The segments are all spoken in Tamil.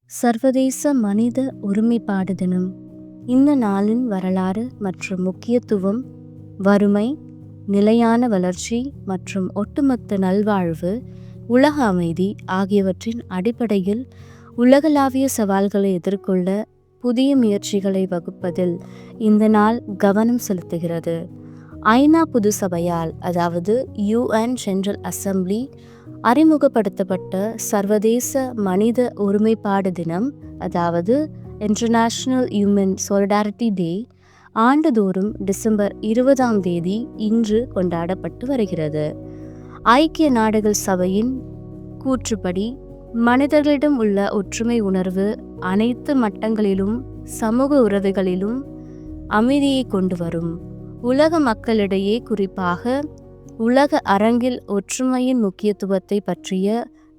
சர்வதேச மனித ஒருமைப்பாடு தினம். இந்த நாளின் வரலாறு மற்றும் முக்கியத்துவம் வறுமை, நிலையான வளர்ச்சி மற்றும் ஒட்டுமொத்த நல்வாழ்வு, உலக அமைதி ஆகியவற்றின் அடிப்படையில் உலகளாவிய சவால்களை எதிர்கொள்ள புதிய முயற்சிகளை வகுப்பதில் இந்த நாள் கவனம் செலுத்துகிறது. ஐநா பொது சபையால், அதாவது UN ஜெனரல் அசெம்பிளி அறிமுகப்படுத்தப்பட்ட சர்வதேச மனித ஒருமைப்பாடு தினம், அதாவது இன்டர்நேஷனல் ஹியூமன் சாலிடாரிட்டி டே, ஆண்டுதோறும் டிசம்பர் 20 இன்று கொண்டாடப்பட்டு வருகிறது. ஐக்கிய நாடுகள் சபையின் கூற்றுப்படி, மனிதர்களிடம் உள்ள ஒற்றுமை உணர்வு அனைத்து மட்டங்களிலும் சமூக உறவுகளிலும் அமைதியை கொண்டு வரும். உலக மக்களிடையே, குறிப்பாக உலக அரங்கில் ஒற்றுமையின் முக்கியத்துவத்தை பற்றிய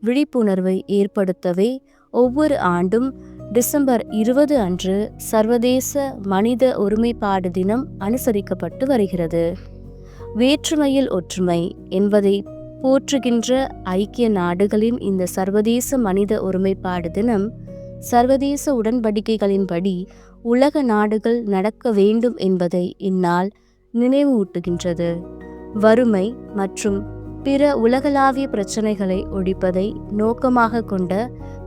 விழிப்புணர்வை ஏற்படுத்தவே ஒவ்வொரு ஆண்டும் டிசம்பர் 20 அன்று சர்வதேச மனித ஒருமைப்பாடு தினம் அனுசரிக்கப்பட்டு வருகிறது. வேற்றுமையில் ஒற்றுமை என்பதை போற்றுகின்ற ஐக்கிய நாடுகளின் இந்த சர்வதேச மனித ஒருமைப்பாடு தினம், சர்வதேச உடன்படிக்கைகளின்படி உலக நாடுகள் நடக்க வேண்டும் என்பதை இந்நாள் நினைவூட்டுகின்றது. வறுமை மற்றும் பிற உலகளாவிய பிரச்சனைகளை ஒழிப்பதை நோக்கமாக கொண்ட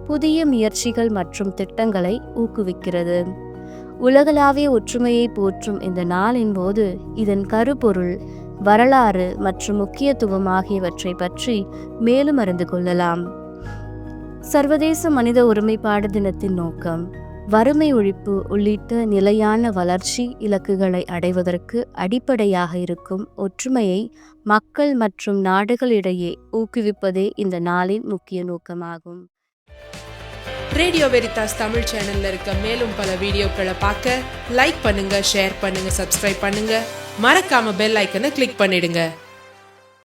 புதிய முயற்சிகள் மற்றும் திட்டங்களை ஊக்குவிக்கிறது. உலகளாவிய ஒற்றுமையை போற்றும் இந்த நாளின் போது இதன் கருப்பொருள், வரலாறு மற்றும் முக்கியத்துவம் ஆகியவற்றை பற்றி மேலும் அறிந்து கொள்ளலாம். சர்வதேச மனித ஒருமைப்பாடு தினத்தின் நோக்கம் வறுமை ஒழிப்பு உள்ளிட்ட நிலையான வளர்ச்சி இலக்குகளை அடைவதற்கு அடிப்படையாக இருக்கும் ஒற்றுமையை மக்கள் மற்றும் நாடுகளிடையே ஊக்குவிப்பதே இந்த நாளின் முக்கிய நோக்கமாகும். ரேடியோ வெரிதாஸ் தமிழ் சேனல்ல இருக்க மேலும் பல வீடியோக்களை பார்க்க லைக் பண்ணுங்க, ஷேர் பண்ணுங்க, சப்ஸ்கிரைப் பண்ணுங்க. மறக்காம பெல் ஐக்கனை கிளிக் பண்ணிடுங்க.